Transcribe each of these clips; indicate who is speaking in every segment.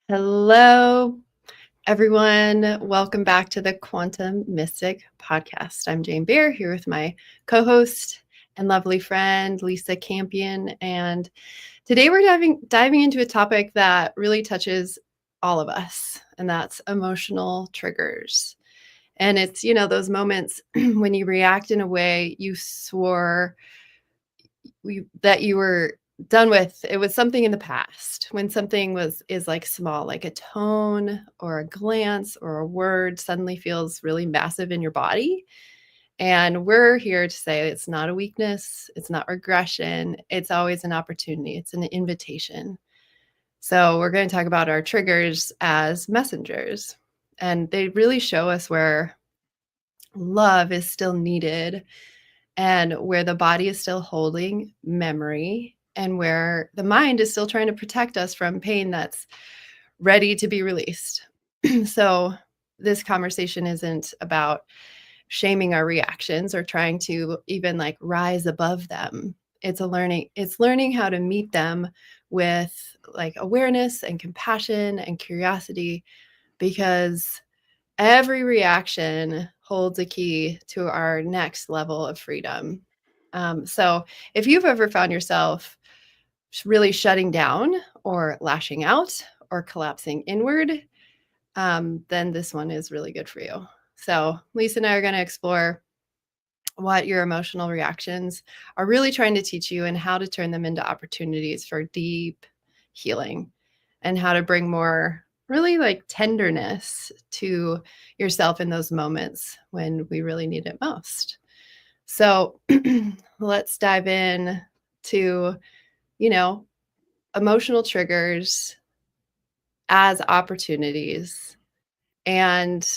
Speaker 1: Hello, everyone. Welcome back to the Quantum Mystic Podcast. I'm Jane Bear here with my co host and lovely friend, Lisa Campion. And today we're diving into a topic that really touches all of us, and that's emotional triggers. And it's, those moments when you react in a way you swore that you were done with. It was something in the past when something is like small, like a tone or a glance or a word suddenly feels really massive in your body. And we're here to say it's not a weakness, it's not regression, it's always an opportunity, it's an invitation. So we're going to talk about our triggers as messengers, and they really show us where love is still needed and where the body is still holding memory and where the mind is still trying to protect us from pain that's ready to be released. So this conversation isn't about shaming our reactions or trying to even like rise above them. It's learning how to meet them with like awareness and compassion and curiosity, because every reaction holds a key to our next level of freedom. So if you've ever found yourself really shutting down or lashing out or collapsing inward, then this one is really good for you. So Lisa and I are going to explore what your emotional reactions are really trying to teach you and how to turn them into opportunities for deep healing and how to bring more really like tenderness to yourself in those moments when we really need it most. So let's dive in to, you know, emotional triggers as opportunities. And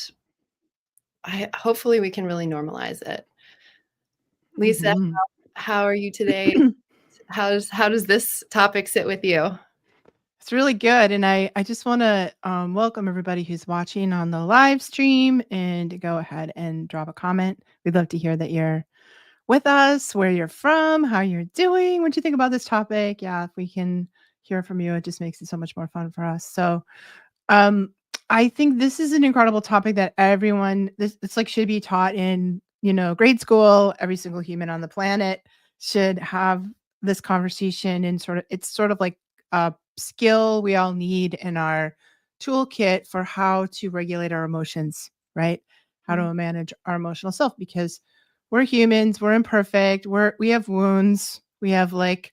Speaker 1: hopefully we can really normalize it. Lisa,
Speaker 2: Mhm.
Speaker 1: how are you today? How does this topic sit with you?
Speaker 2: It's really good, and I just wanna, welcome everybody who's watching on the live stream and to go ahead and drop a comment. We'd love to hear that you're with us, where you're from, how you're doing, what you think about this topic. Yeah, if we can hear from you, it just makes it so much more fun for us. So, um, I think this is an incredible topic that everyone it's like should be taught in, grade school. Every single human on the planet should have this conversation and it's sort of like a skill we all need in our toolkit for how to regulate our emotions, right? How
Speaker 1: Mm.
Speaker 2: to manage our emotional self because we're humans, we're imperfect, we have wounds, we have like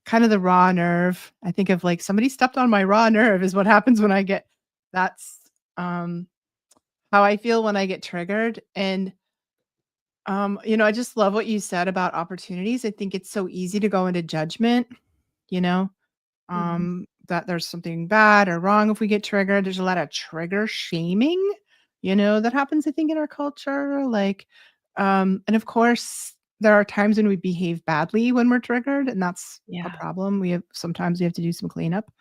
Speaker 2: kind of the raw nerve. I think of like somebody stepped on my raw nerve is what happens when I get that's, um, how I feel when I get triggered, and, I just love what you said about opportunities. I think it's so easy to go into judgment, you know,
Speaker 1: Mhm.
Speaker 2: that there's something bad or wrong if we get triggered. There's a lot of trigger shaming, that happens, I think, in our culture, like, and of course, there are times when we behave badly when we're triggered, and that's a
Speaker 1: Yeah.
Speaker 2: problem. We have to do some cleanup.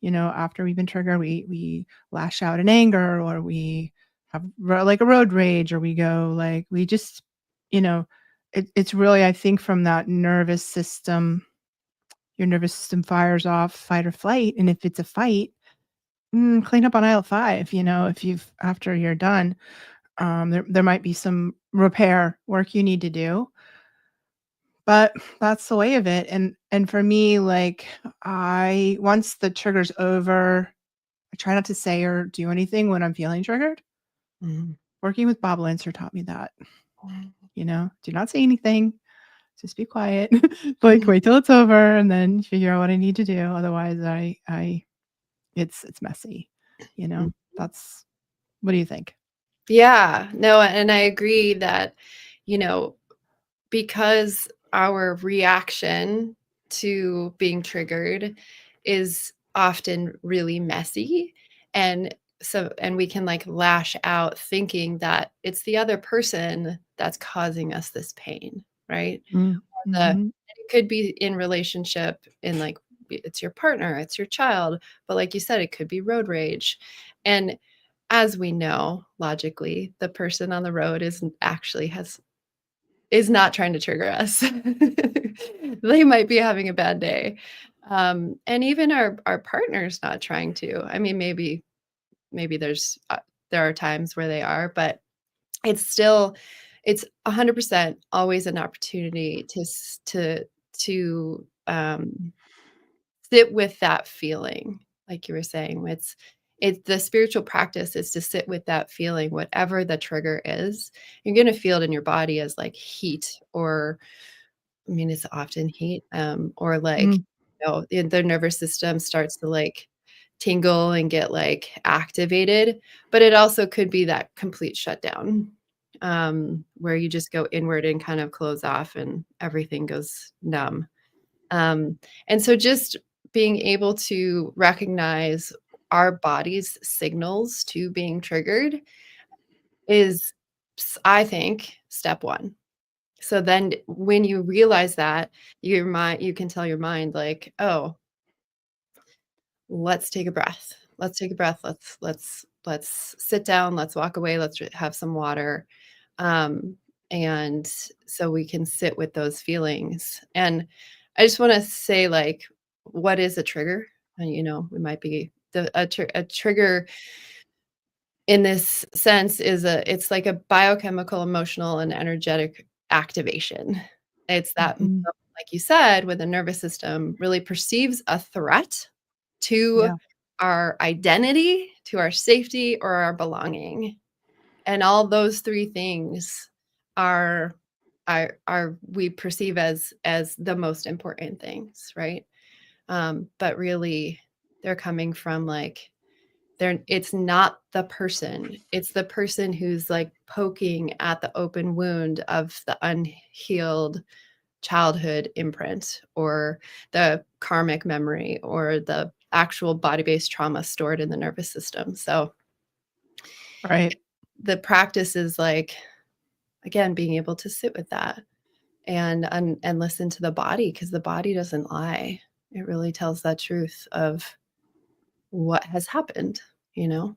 Speaker 2: After we've been triggered, we lash out in anger or we have like a road rage or we go like we just, you know, it's really I think from that nervous system, your nervous system fires off fight or flight, and if it's a fight, clean up on aisle 5. If you've after you're done, there might be some repair work you need to do. But that's the way of it, and for me, like, I once the trigger's over, I try not to say or do anything when I'm feeling triggered.
Speaker 1: Mhm.
Speaker 2: Working with Bob Lancer taught me that, do not say anything, just be quiet, like, wait till it's over and then figure out what I need to do, otherwise it's messy, you know?
Speaker 1: Mhm.
Speaker 2: That's what do you think?
Speaker 1: Yeah, no, and I agree that, you know, because our reaction to being triggered is often really messy, and and we can like lash out thinking that it's the other person that's causing us this pain, right?
Speaker 2: Mm,
Speaker 1: The
Speaker 2: mhm.
Speaker 1: it could be in relationship in like it's your partner, it's your child, but like you said, it could be road rage. And as we know logically, the person on the road is not trying to trigger us. They might be having a bad day. And even our partner's not trying to. I mean, maybe there are times where they are, but it's still it's 100% always an opportunity to sit with that feeling, like you were saying. It's the spiritual practice is to sit with that feeling, whatever the trigger is. You're gonna feel it in your body as like heat, or I mean, it's often heat, or like,
Speaker 2: Mm,
Speaker 1: their nervous system starts to like tingle and get like activated, but it also could be that complete shutdown, where you just go inward and kind of close off and everything goes numb. And so just being able to recognize our body's signals to being triggered is, I think, step one. So then when you realize that, you can tell your mind like, "Oh, let's take a breath. Let's take a breath. Let's sit down, let's walk away, let's have some water." Um, and so we can sit with those feelings. And I just wanna say, like, what is a trigger? And, we might be a trigger in this sense it's like a biochemical, emotional, and energetic activation. It's that moment,
Speaker 2: mhm.
Speaker 1: like you said, when the nervous system really perceives a threat to
Speaker 2: Yeah,
Speaker 1: our identity, to our safety, or our belonging. And all those three things are are we perceive as the most important things, right? But really they're coming from like it's not the person. It's the person who's, like, poking at the open wound of the unhealed childhood imprint, or the karmic memory, or the actual body-based trauma stored in the nervous system. So,
Speaker 2: right.
Speaker 1: the practice is, like, again, being able to sit with that and listen to the body, because the body doesn't lie. It really tells that truth of what has happened, you know?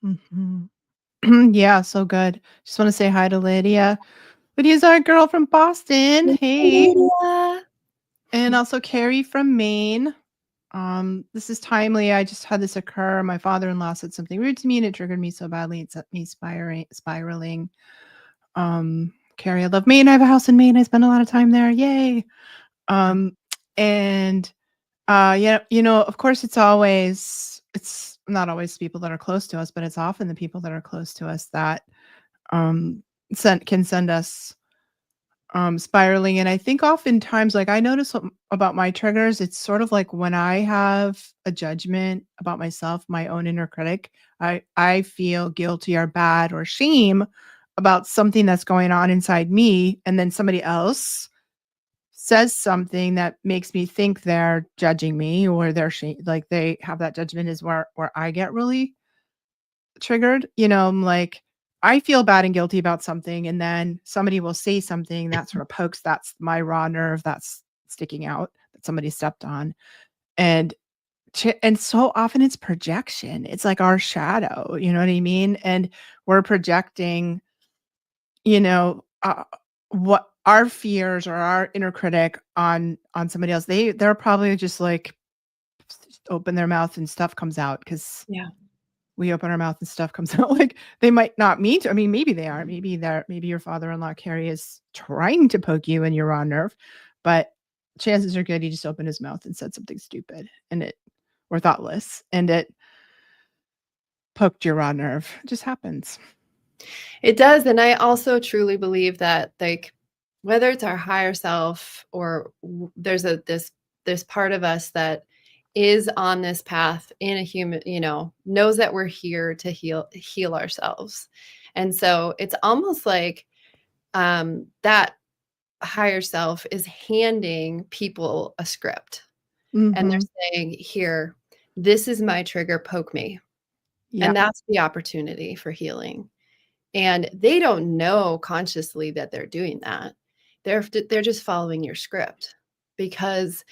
Speaker 2: Mhm. Yeah, so good. Just wanna say hi to Lydia. Lydia's our girl from Boston. Hey.
Speaker 1: Lydia.
Speaker 2: And also Carrie from Maine. This is timely. I just had this occur. My father-in-law said something rude to me, and it triggered me so badly, it set me spiraling. Carrie, I love Maine. I have a house in Maine. I spend a lot of time there. Yay. Um, and yeah, of course it's not always people that are close to us, but it's often the people that are close to us that can send us spiraling. And I think oftentimes, like, I notice about my triggers, it's sort of like when I have a judgment about myself, my own inner critic, I feel guilty or bad or shame about something that's going on inside me, and then somebody else says something that makes me think they're judging me, or like they have that judgment, is where I get really triggered. I'm like, I feel bad and guilty about something, and then somebody will say something that sort of pokes that's my raw nerve that's sticking out that somebody stepped on. And and so often it's projection. It's like our shadow, you know what I mean? And we're projecting, you know, what our fears or our inner critic on somebody else. They're probably just like open their mouth and stuff comes out because
Speaker 1: Yeah.
Speaker 2: we open our mouth and stuff comes out. Like, they might not mean to. I mean, maybe they are. Maybe your father-in-law, Carrie, is trying to poke you in your raw nerve, but chances are good he just opened his mouth and said something stupid, or thoughtless, and it poked your raw nerve. It just happens.
Speaker 1: It does, and I also truly believe that, like, whether it's our higher self or there's this part of us that is on this path in a human, knows that we're here to heal ourselves. And so it's almost like that higher self is handing people a script, and
Speaker 2: Mhm.
Speaker 1: they're saying, "Here, this is my trigger, poke me."
Speaker 2: Yeah.
Speaker 1: And that's the opportunity for healing. And they don't know consciously that they're doing that. They're just following your script, because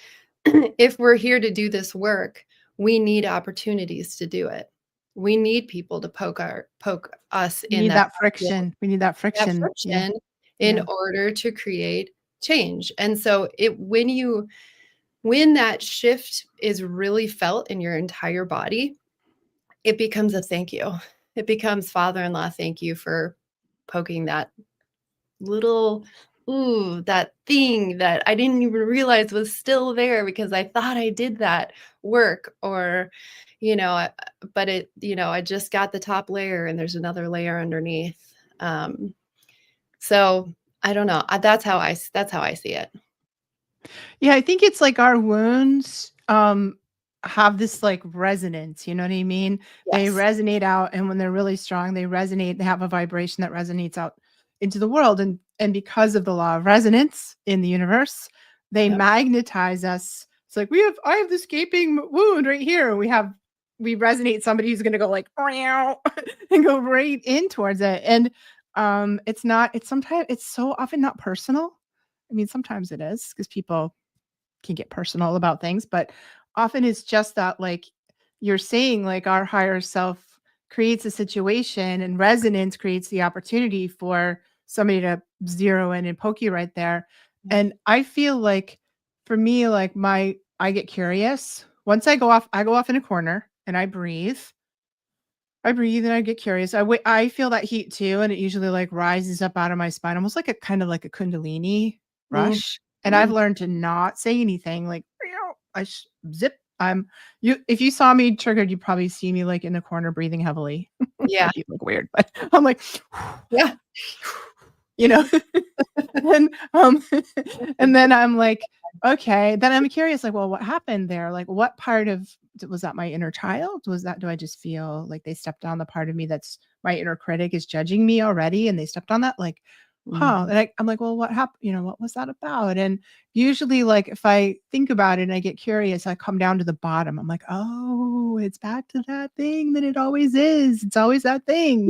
Speaker 1: if we're here to do this work, we need opportunities to do it. We need people to poke us
Speaker 2: We
Speaker 1: in
Speaker 2: need
Speaker 1: that
Speaker 2: that friction. We need that friction. Yeah.
Speaker 1: friction in
Speaker 2: Yeah.
Speaker 1: order to create change. And so when that shift is really felt in your entire body, it becomes a thank you. It becomes father-in-law, thank you for poking that little, ooh, that thing that I didn't even realize was still there because I thought I did that work, or, but I just got the top layer and there's another layer underneath. So I don't know. That's how I see it.
Speaker 2: Yeah, I think it's like our wounds have this like resonance, you know what I mean? They
Speaker 1: Yes.
Speaker 2: resonate out, and when they're really strong, they resonate, they have a vibration that resonates out into the world, and because of the law of resonance in the universe, they
Speaker 1: Yep.
Speaker 2: magnetize us. It's like I have this gaping wound right here. We resonate somebody who's going to go like and go right in towards it. And it's so often not personal. I mean, sometimes it is because people can get personal about things, but often it's just that, like you're saying, like our higher self creates a situation and resonance creates the opportunity for somebody to zero in and poke you right there. And I feel like for me, like I get curious. Once I go off in a corner and I breathe. I breathe and I get curious. I feel that heat too, and it usually like rises up out of my spine, almost like a kind of like a kundalini
Speaker 1: Mm,
Speaker 2: rush. And I've
Speaker 1: mm,
Speaker 2: learned to not say anything. Like zip. If you saw me triggered, you'd probably see me like in the corner breathing heavily.
Speaker 1: yeah.
Speaker 2: Might be like weird, but I'm like,
Speaker 1: Yeah.
Speaker 2: you know. and and then I'm like, okay. Then I'm curious, like, well, what happened there? Like, what part of was that my inner child? Do I just feel like they stepped on the part of me that's my inner critic is judging me already, and they stepped on that? Like, huh.
Speaker 1: Mhm.
Speaker 2: And I'm like, well, what happened? What was that about? And usually, like, if I think about it and I get curious, I come down to the bottom. I'm like, oh, it's back to that thing that it always is. It's always that thing.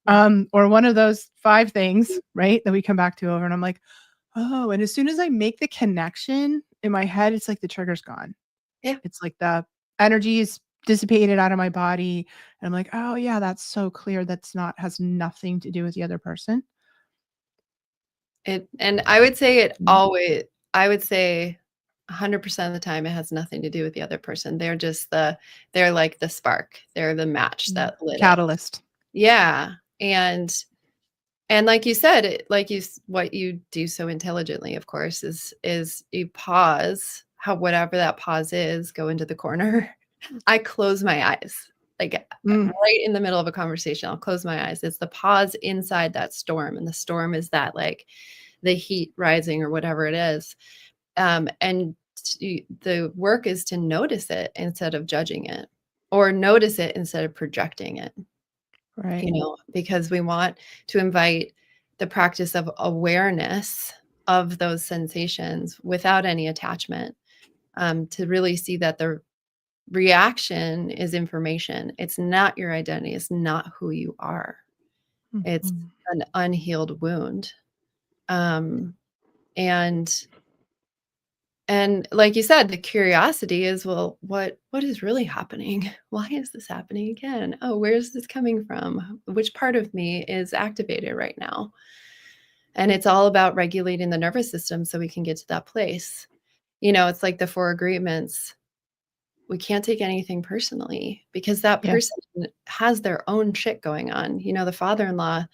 Speaker 2: Or one of those 5 things, right, that we come back to over, and I'm like, "Oh," and as soon as I make the connection in my head, it's like the trigger's gone.
Speaker 1: Yeah.
Speaker 2: It's like the energy is dissipated out of my body, and I'm like, "Oh, yeah, that's so clear. That's not has nothing to do with the other person."
Speaker 1: And I would say
Speaker 2: Mm,
Speaker 1: I would say 100% of the time it has nothing to do with the other person. They're like the spark. They're the match
Speaker 2: mm.
Speaker 1: that lit it.
Speaker 2: Catalyst.
Speaker 1: Yeah. And like you said, what you do so intelligently, of course, is you pause, whatever that pause is, go into the corner. I close my eyes. Like
Speaker 2: Mm,
Speaker 1: right in the middle of a conversation, I'll close my eyes. It's the pause inside that storm. And the storm is that like the heat rising or whatever it is. And the work is to notice it instead of judging it, or notice it instead of projecting it,
Speaker 2: right.
Speaker 1: because we want to invite the practice of awareness of those sensations without any attachment, to really see that the reaction is information. It's not your identity. It's not who you are. It's
Speaker 2: Mhm.
Speaker 1: an unhealed wound. Um, and and like you said, the curiosity is, well, what is really happening? Why is this happening again? Oh, where is this coming from? Which part of me is activated right now? And it's all about regulating the nervous system so we can get to that place. It's like the 4 agreements. We can't take anything personally because that
Speaker 2: Yeah.
Speaker 1: person has their own shit going on. The father-in-law,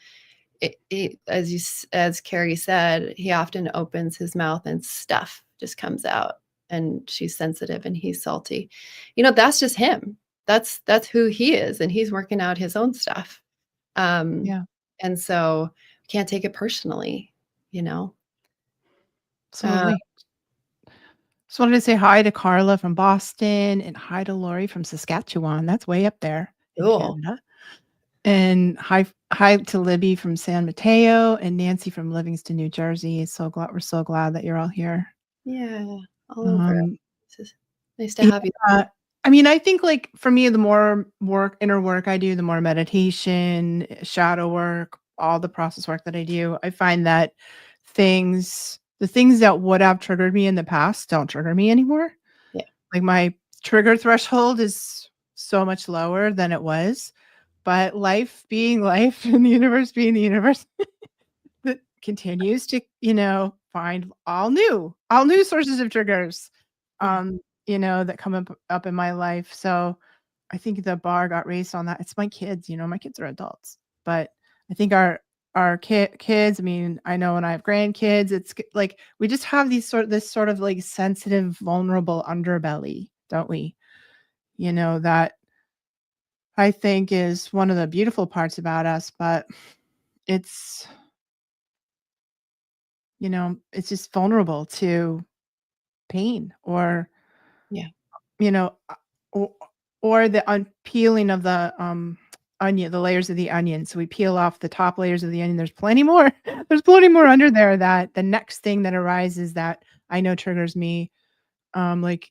Speaker 1: as Carrie said, he often opens his mouth and stuff just comes out, and she's sensitive and he's salty. That's just him. That's who he is, and he's working out his own stuff. Um,
Speaker 2: Yeah.
Speaker 1: and so can't take it personally, you know. Uh,
Speaker 2: Absolutely. Just wanted to say hi to Carla from Boston and hi to Lori from Saskatchewan. That's way up there in
Speaker 1: cool.
Speaker 2: Canada. And hi to Libby from San Mateo and Nancy from Livingston, New Jersey. We're so glad that you're all here.
Speaker 1: Yeah, all over.
Speaker 2: Um,
Speaker 1: This is nice to have you.
Speaker 2: yeah, I mean, I think like for me, the more inner work I do, the more meditation, shadow work, all the process work that I do, I find that the things that would have triggered me in the past don't trigger me anymore.
Speaker 1: Yeah.
Speaker 2: Like my trigger threshold is so much lower than it was. But life being life and the universe being the universe, that continues to, find all new sources of triggers.
Speaker 1: Yeah.
Speaker 2: that come up in my life. So I think the bar got raised on that. It's my kids, my kids are adults, but I think our kids. I mean, I know when I have grandkids, it's like we just have this sort of like sensitive, vulnerable underbelly, don't we? That I think is one of the beautiful parts about us, but it's it's just vulnerable to pain or
Speaker 1: Yeah.
Speaker 2: you know, or the peeling of the, onion, the layers of the onion. So we peel off the top layers of the onion. There's plenty more. There's plenty more under there that the next thing that arises that I know triggers me. Like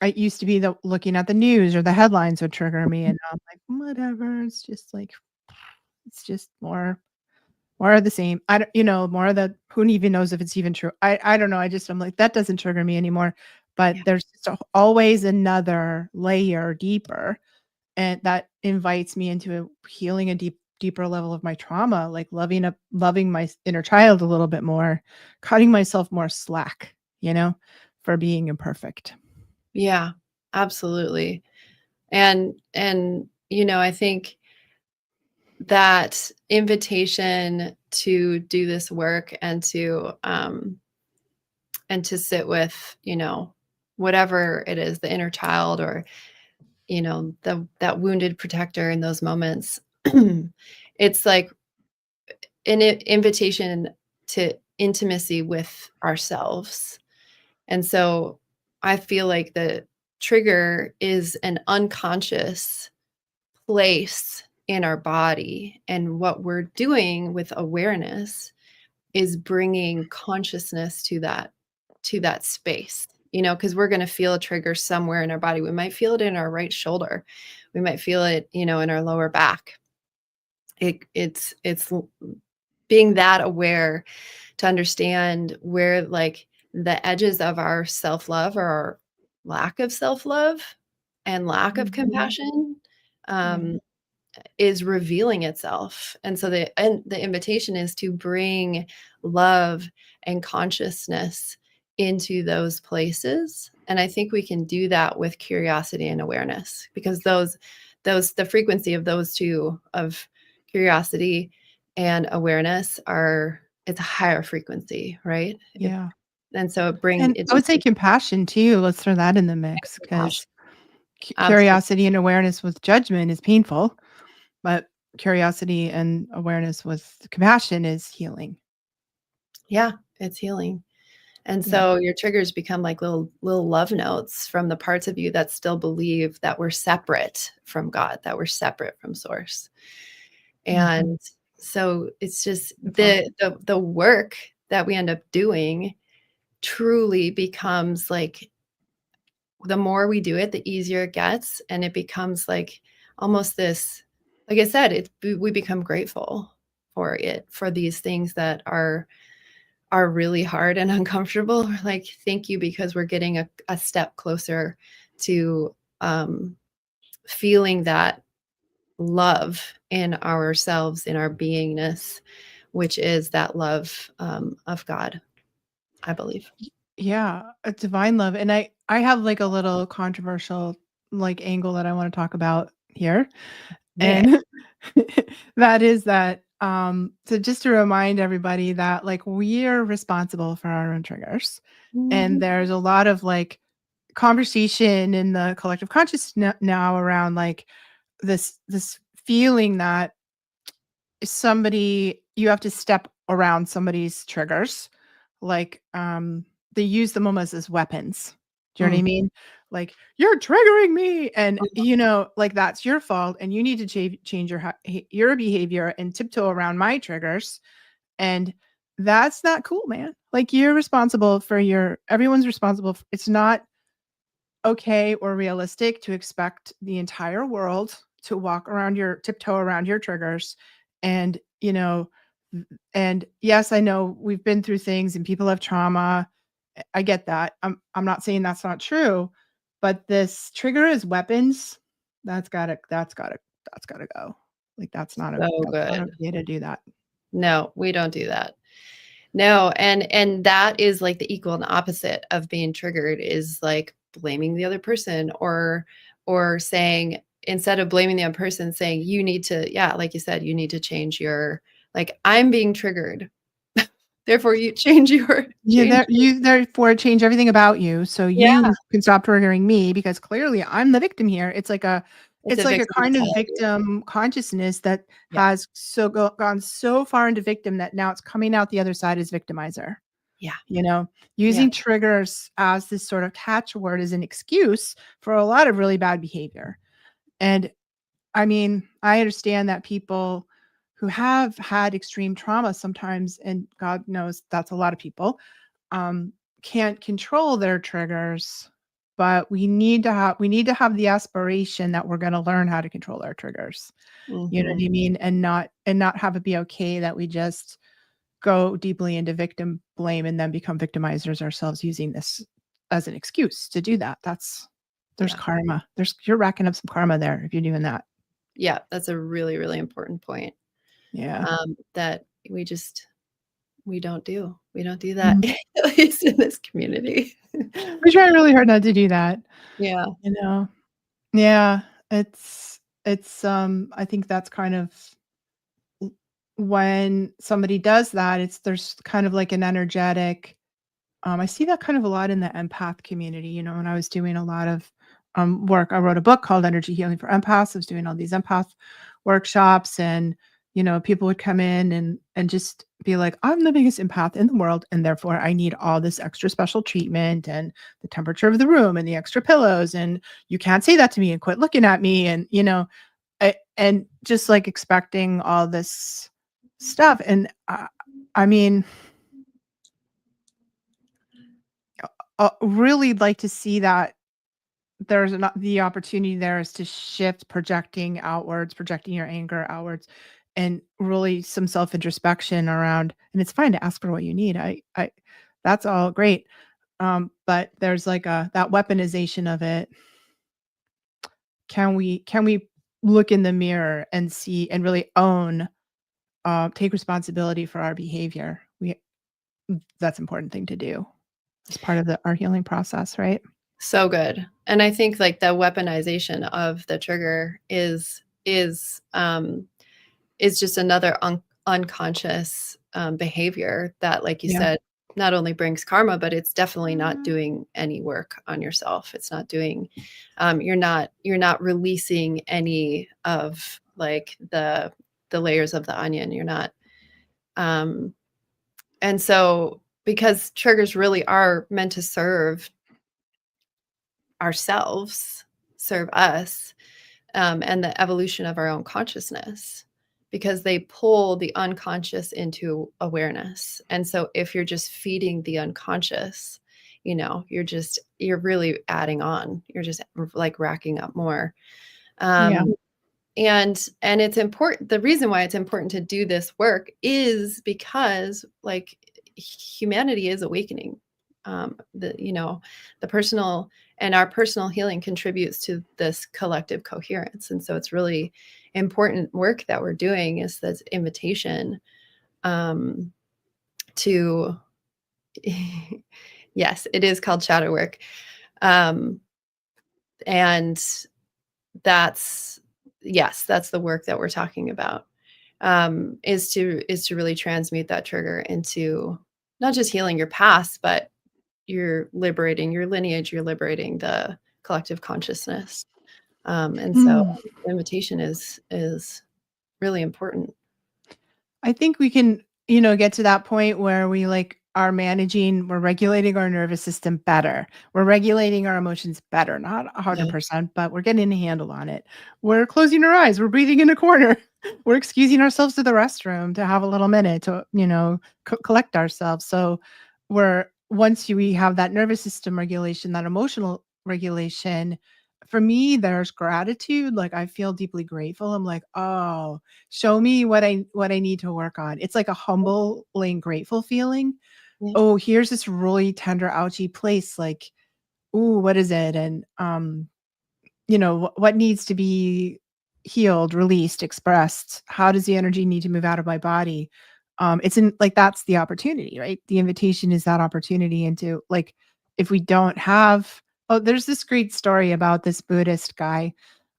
Speaker 2: it used to be the looking at the news or the headlines would trigger me, and I'm like, whatever. It's just more of the same. I don't, more of the who even knows if it's even true. I don't know. I'm like, that doesn't trigger me anymore. But
Speaker 1: Yeah.
Speaker 2: there's just always another layer deeper, and that invites me into healing a deeper level of my trauma, like loving my inner child a little bit more, cutting myself more slack, for being imperfect.
Speaker 1: Yeah. Absolutely. And I think that invitation to do this work and to sit with, whatever it is, the inner child or, that wounded protector in those moments. It's like an invitation to intimacy with ourselves. And so I feel like the trigger is an unconscious place in our body. And what we're doing with awareness is bringing consciousness to that space, because we're going to feel a trigger somewhere in our body. We might feel it in our right shoulder. We might feel it, in our lower back. It's being that aware to understand where like the edges of our self-love or our lack of self-love and lack of
Speaker 2: Mhm.
Speaker 1: compassion
Speaker 2: Yeah.
Speaker 1: um, is revealing itself. And so the invitation is to bring love and consciousness into those places. And I think we can do that with curiosity and awareness, because the frequency of those two, of curiosity and awareness, it's a higher frequency, right?
Speaker 2: Yeah.
Speaker 1: And so
Speaker 2: And
Speaker 1: it
Speaker 2: I would
Speaker 1: just
Speaker 2: say
Speaker 1: brings
Speaker 2: compassion too. Let's throw that in the mix
Speaker 1: compassion.
Speaker 2: because
Speaker 1: Absolutely.
Speaker 2: curiosity and awareness with judgment is painful, but curiosity and awareness with compassion is healing.
Speaker 1: Yeah, it's healing. And
Speaker 2: Yeah.
Speaker 1: so your triggers become like little love notes from the parts of you that still believe that we're separate from God, that we're separate from source.
Speaker 2: Mhm.
Speaker 1: And so it's just
Speaker 2: Beautiful.
Speaker 1: the work that we end up doing truly becomes like, the more we do it, the easier it gets, and it becomes like almost this, like I said, we become grateful for it, for these things that are really hard and uncomfortable. We're like, thank you, because we're getting a step closer to feeling that love in ourselves, in our beingness, which is that love of God, I believe.
Speaker 2: Yeah, a divine love. And I have like a little controversial like angle that I want to talk about here.
Speaker 1: Yeah.
Speaker 2: And that is that so just to remind everybody that like we are responsible for our own triggers. And
Speaker 1: Mhm.
Speaker 2: there's a lot of like conversation in the collective consciousness now around like this feeling that you have to step around somebody's triggers. Like, they use them almost as weapons. Do you know what I
Speaker 1: Mm.
Speaker 2: mean? Like, "You're triggering me," and, like, that's your fault, and you need to change your behavior and tiptoe around my triggers, and that's not cool, man. Like, you're responsible for your everyone's responsible f it's not okay or realistic to expect the entire world to walk around your tiptoe around your triggers. And, and yes, I know we've been through things and people have trauma. I get that. I'm not saying that's not true, but this trigger as weapons, that's gotta go. Like
Speaker 1: So
Speaker 2: that's not
Speaker 1: good.
Speaker 2: okay to do that.
Speaker 1: No, we don't do that. No, and that is like the equal and opposite of being triggered is like blaming the other person or saying instead of blaming the other person saying you need to yeah, like you said, you need to change your like I'm being triggered. Therefore you change your
Speaker 2: Yeah,
Speaker 1: change
Speaker 2: that you therefore change everything about you so
Speaker 1: yeah,
Speaker 2: you can stop triggering me because clearly I'm the victim here.
Speaker 1: it's
Speaker 2: It's
Speaker 1: a
Speaker 2: like a
Speaker 1: victim
Speaker 2: kind of
Speaker 1: mentality.
Speaker 2: victim consciousness that
Speaker 1: Yeah.
Speaker 2: has gone so far into victim that now it's coming out the other side as victimizer.
Speaker 1: Yeah.
Speaker 2: You know,
Speaker 1: Yeah.
Speaker 2: using triggers as this sort of catchword as an excuse for a lot of really bad behavior. And I mean, I understand that people who have had extreme trauma sometimes, and God knows that's a lot of people, um, can't control their triggers, but we need to have the aspiration that we're going to learn how to control our triggers. You know what
Speaker 1: Mhm.
Speaker 2: I mean? And not have it be okay that we just go deeply into victim blame and then become victimizers ourselves using this as an excuse to do that. There's
Speaker 1: Yeah.
Speaker 2: karma. You're racking up some karma there if you're doing that.
Speaker 1: Yeah, that's a really, really important point,
Speaker 2: Yeah.
Speaker 1: that we just we don't do. We don't do that,
Speaker 2: Mhm.
Speaker 1: at least in this community.
Speaker 2: We try really hard not to do that,
Speaker 1: Yeah.
Speaker 2: you know? Yeah, I think that's kind of w when somebody does that, there's kind of like an energetic I see that kind of a lot in the empath community, you know, when I was doing a lot of, work. I wrote a book called Energy Healing for Empaths. I was doing all these empath workshops and, you know, people would come in and just be like, "I'm the biggest empath in the world, and therefore I need all this extra special treatment and the temperature of the room and the extra pillows, and you can't say that to me and quit looking at me," and, you know, and just, like, expecting all this stuff, and, I mean really like to see that the opportunity there is to shift projecting outwards, projecting your anger outwards, and really some self introspection around. And it's fine to ask for what you need. That's all great. But there's like that weaponization of it. Can we look in the mirror and see and really own, take responsibility for our behavior? That's an important thing to do as part of our healing process, right?
Speaker 1: So good. And I think like the weaponization of the trigger is just another unconscious behavior that, like you
Speaker 2: Yeah.
Speaker 1: said, not only brings karma, but it's definitely not doing any work on yourself. It's not doing, you're not releasing any of like the layers of the onion. You're not, um, and so because triggers really are meant to serve ourselves, serve us, and the evolution of our own consciousness because they pull the unconscious into awareness. And so if you're just feeding the unconscious, you know, you're really adding on. You're just like racking up more.
Speaker 2: Yeah.
Speaker 1: Um, and it's important. The reason why it's important to do this work is because like humanity is awakening. The you know the personal and our personal healing contributes to this collective coherence, and so it's really important work that we're doing is this invitation um, to yes, it is called shadow work, um, and that's yes, that's the work that we're talking about. Is to really transmute that trigger into not just healing your past, but you're liberating your lineage, you're liberating the collective consciousness. And so
Speaker 2: Mm.
Speaker 1: the invitation is really important.
Speaker 2: I think we can, you know, get to that point where we're regulating our nervous system better. We're regulating our emotions better, not
Speaker 1: Yeah.
Speaker 2: 100%, but we're getting a handle on it. We're closing our eyes. We're breathing in a corner. We're excusing ourselves to the restroom to have a little minute to, you know, collect ourselves. So we have that nervous system regulation, that emotional regulation. For me, there's gratitude. Like I feel deeply grateful. I'm like, oh, show me what I need to work on. It's like a humbling, grateful feeling.
Speaker 1: Yeah.
Speaker 2: Oh, here's this really tender, ouchy place. Like, ooh, what is it? And you know, what needs to be healed, released, expressed? How does the energy need to move out of my body? it's in like, that's the opportunity, right? The invitation is that opportunity into like, if we don't have, oh, there's this great story about this Buddhist guy,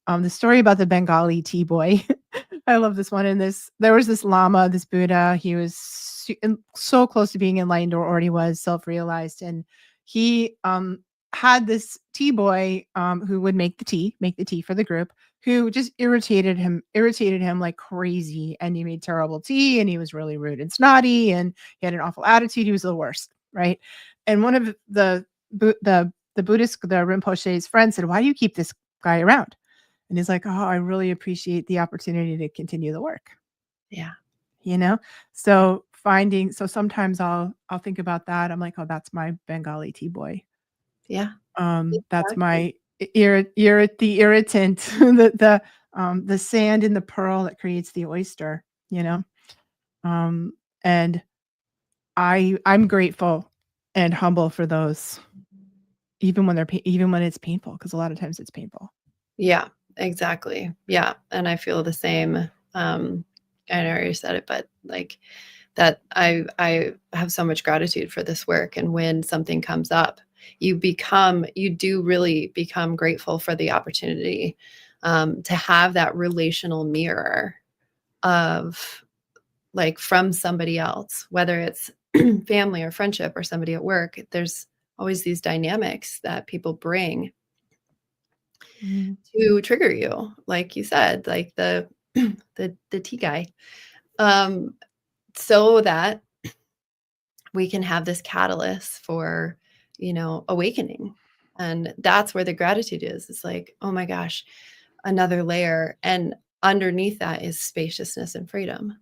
Speaker 2: the story about the Bengali tea boy. I love this one. There was this Lama, this Buddha. He was so close to being enlightened, or already was self-realized, and he had this tea boy who would make the tea for the group, who just irritated him like crazy, and he made terrible tea, and he was really rude and snotty, and he had an awful attitude. He was the worst, right? And one of the Buddhist, the Rinpoche's friend said, "Why do you keep this guy around?" And he's like, "Oh, I really appreciate the opportunity to continue the work."
Speaker 1: Yeah.
Speaker 2: You know? So sometimes I'll think about that. I'm like, "Oh, that's my Bengali tea boy."
Speaker 1: Yeah.
Speaker 2: That's
Speaker 1: Exactly.
Speaker 2: my the irritant, the sand in the pearl that creates the oyster, you know? And I'm grateful and humble for those, even when it's painful, because a lot of times it's painful.
Speaker 1: Yeah, exactly. Yeah, and I feel the same. I know you said it, but like that I have so much gratitude for this work, and when something comes up, you do really become grateful for the opportunity to have that relational mirror of like from somebody else, whether it's family or friendship or somebody at work. There's always these dynamics that people bring
Speaker 2: Mhm.
Speaker 1: to trigger you, like you said, like the tea guy, um, so that we can have this catalyst for, awakening. And that's where the gratitude is. It's like, oh my gosh, another layer. And underneath that is spaciousness and freedom.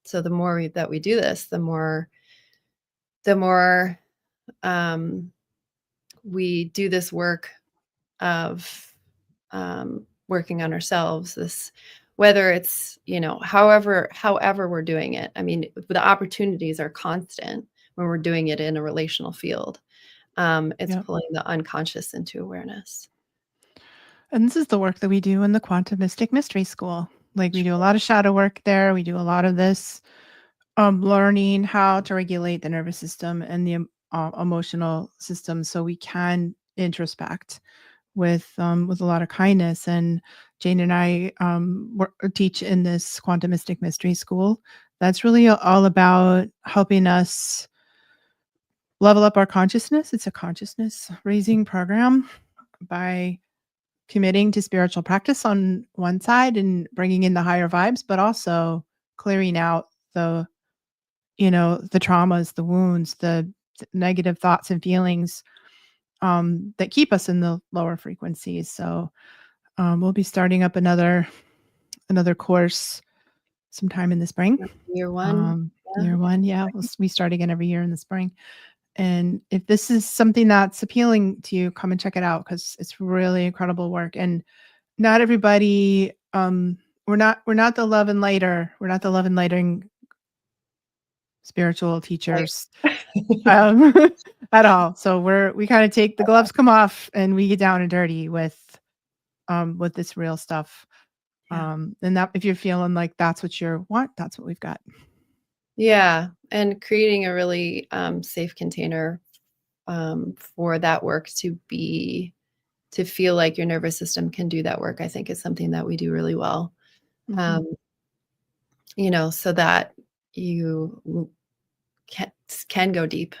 Speaker 1: So the more that we do this, the more we do this work of working on ourselves, this, whether it's, however we're doing it. I mean, the opportunities are constant when we're doing it in a relational field. It's
Speaker 2: Yep.
Speaker 1: pulling the unconscious into awareness.
Speaker 2: And this is the work that we do in the Quantum Mystic Mystery School. Like, we do a
Speaker 1: Sure.
Speaker 2: lot of shadow work there. We do a lot of this, learning how to regulate the nervous system and the emotional system, so we can introspect with a lot of kindness. And Jane and I teach in this Quantum Mystic Mystery School. That's really all about helping us level up our consciousness. It's a consciousness raising program by committing to spiritual practice on one side and bringing in the higher vibes, but also clearing out the traumas, the wounds, the negative thoughts and feelings that keep us in the lower frequencies. So we'll be starting up another course sometime in the spring.
Speaker 1: Year one. Yeah.
Speaker 2: Year one, yeah, we start again every year in the spring. And if this is something that's appealing to you, come and check it out, because it's really incredible work. And not everybody, we're not the love and lighter. We're not the love and lighting spiritual
Speaker 1: Right.
Speaker 2: teachers um, at all. So we kind of take the gloves come off and we get down and dirty with this real stuff.
Speaker 1: Yeah.
Speaker 2: And that if you're feeling like that's what you want, that's what we've got.
Speaker 1: Yeah. And creating a really safe container for that work to feel like your nervous system can do that work, I think is something that we do really well.
Speaker 2: Mhm.
Speaker 1: Um, so that you can, can go deep,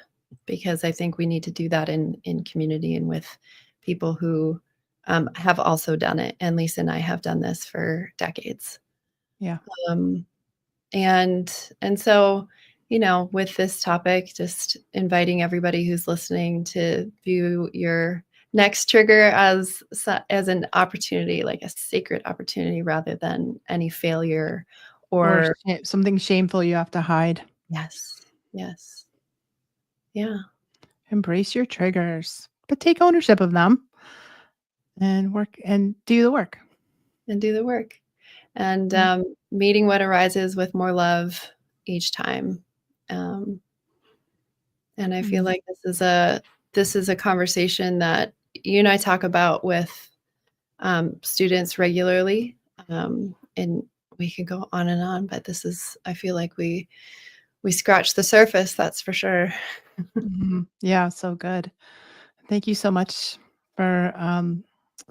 Speaker 1: because I think we need to do that in community and with people who have also done it. And Lisa and I have done this for decades.
Speaker 2: Yeah.
Speaker 1: Um, and so, with this topic, just inviting everybody who's listening to view your next trigger as an opportunity, like a sacred opportunity, rather than any failure
Speaker 2: Or
Speaker 1: or
Speaker 2: something shameful you have to hide.
Speaker 1: yes, yes, yeah,
Speaker 2: Embrace your triggers, but take ownership of them and work and do the work.
Speaker 1: and do the work. And
Speaker 2: Yeah.
Speaker 1: meeting what arises with more love each time. Um, and I feel
Speaker 2: Mhm.
Speaker 1: like this is a conversation that you and I talk about with students regularly, and we could go on and on, but this is, I feel like we scratched the surface, that's for sure.
Speaker 2: Yeah, so good. Thank you so much for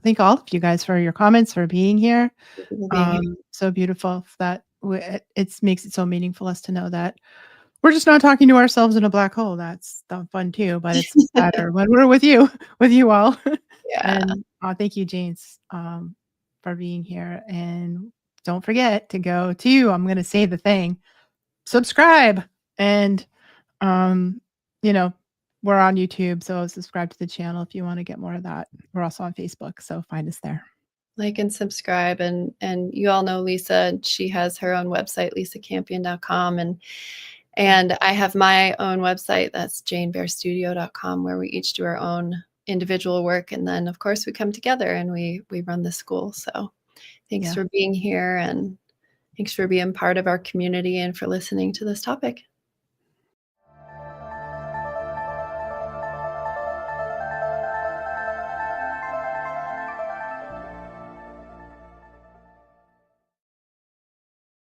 Speaker 2: thank all of you guys for your comments, for being here.
Speaker 1: People being here.
Speaker 2: So beautiful that it makes it so meaningful us to know that we're just not talking to ourselves in a black hole. That's fun too, but it's better when we're with you, with you all.
Speaker 1: Yeah.
Speaker 2: And thank you, James, for being here. And don't forget to go to, I'm going to say the thing, subscribe. And, um, you know, we're on YouTube, so subscribe to the channel if you want to get more of that. We're also on Facebook, so find us there.
Speaker 1: Like and subscribe, and you all know Lisa. She has her own website, lisacampion.com, and I have my own website, that's janebearstudio.com, where we each do our own individual work, and then of course we come together and we run the school. So thanks for being here, and thanks for being part of our community and for listening to this topic.